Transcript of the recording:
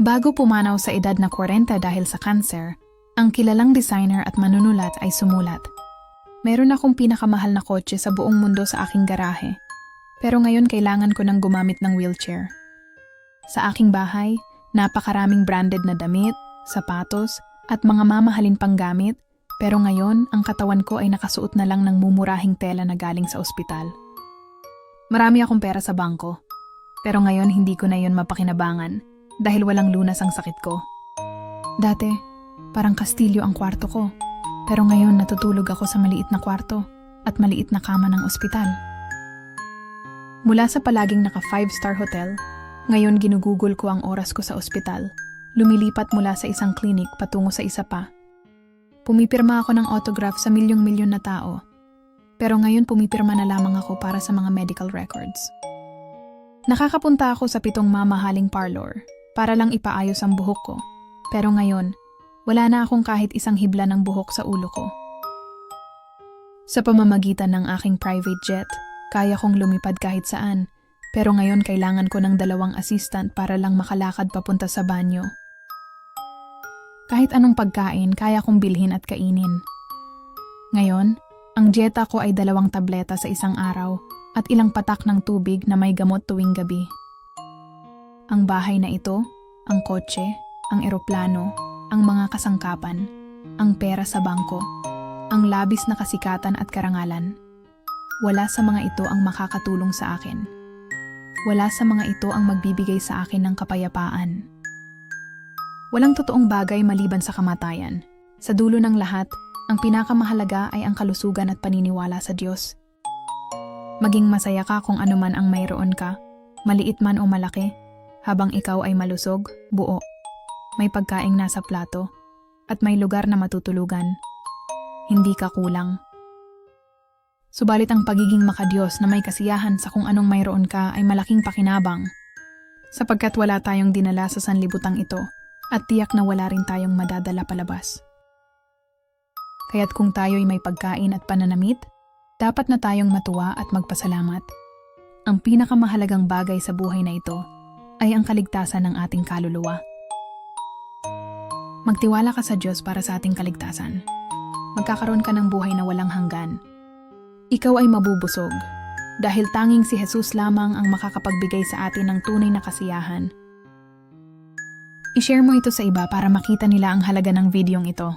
Bago pumanaw sa edad na 40 dahil sa cancer, ang kilalang designer at manunulat ay sumulat. Meron akong pinakamahal na kotse sa buong mundo sa aking garahe, pero ngayon kailangan ko nang gumamit ng wheelchair. Sa aking bahay, napakaraming branded na damit, sapatos, at mga mamahalin pang gamit, pero ngayon ang katawan ko ay nakasuot na lang ng mumurahing tela na galing sa ospital. Marami akong pera sa bangko, pero ngayon hindi ko na yon mapakinabangan dahil walang lunas ang sakit ko. Dati, parang kastilyo ang kwarto ko, pero ngayon natutulog ako sa maliit na kwarto at maliit na kama ng ospital. Mula sa palaging naka 5-star hotel, ngayon ginugugol ko ang oras ko sa ospital, lumilipat mula sa isang klinik patungo sa isa pa. Pumipirma ako ng autograph sa milyong-milyon na tao, pero ngayon pumipirma na lamang ako para sa mga medical records. Nakakapunta ako sa 7 mamahaling parlor para lang ipaayos ang buhok ko, pero ngayon, wala na akong kahit isang hibla ng buhok sa ulo ko. Sa pamamagitan ng aking private jet, kaya kong lumipad kahit saan, pero ngayon kailangan ko ng 2 assistant para lang makalakad papunta sa banyo. Kahit anong pagkain, kaya kong bilhin at kainin. Ngayon, ang dieta ko ay 2 tableta sa isang araw at ilang patak ng tubig na may gamot tuwing gabi. Ang bahay na ito, ang kotse, ang eroplano, ang mga kasangkapan, ang pera sa bangko, ang labis na kasikatan at karangalan. Wala sa mga ito ang makakatulong sa akin. Wala sa mga ito ang magbibigay sa akin ng kapayapaan. Walang totoong bagay maliban sa kamatayan. Sa dulo ng lahat, ang pinakamahalaga ay ang kalusugan at paniniwala sa Diyos. Maging masaya ka kung anuman ang mayroon ka, maliit man o malaki, habang ikaw ay malusog, buo, may pagkaing nasa plato, at may lugar na matutulugan. Hindi ka kulang. Subalit ang pagiging makadiyos na may kasiyahan sa kung anong mayroon ka ay malaking pakinabang, sapagkat wala tayong dinala sa sanlibutang ito at tiyak na wala rin tayong madadala palabas. Kaya't kung tayo'y may pagkain at pananamit, dapat na tayong matuwa at magpasalamat. Ang pinakamahalagang bagay sa buhay na ito ay ang kaligtasan ng ating kaluluwa. Magtiwala ka sa Diyos para sa ating kaligtasan. Magkakaroon ka ng buhay na walang hanggan. Ikaw ay mabubusog dahil tanging si Jesus lamang ang makakapagbigay sa atin ng tunay na kasiyahan. I-share mo ito sa iba para makita nila ang halaga ng videong ito.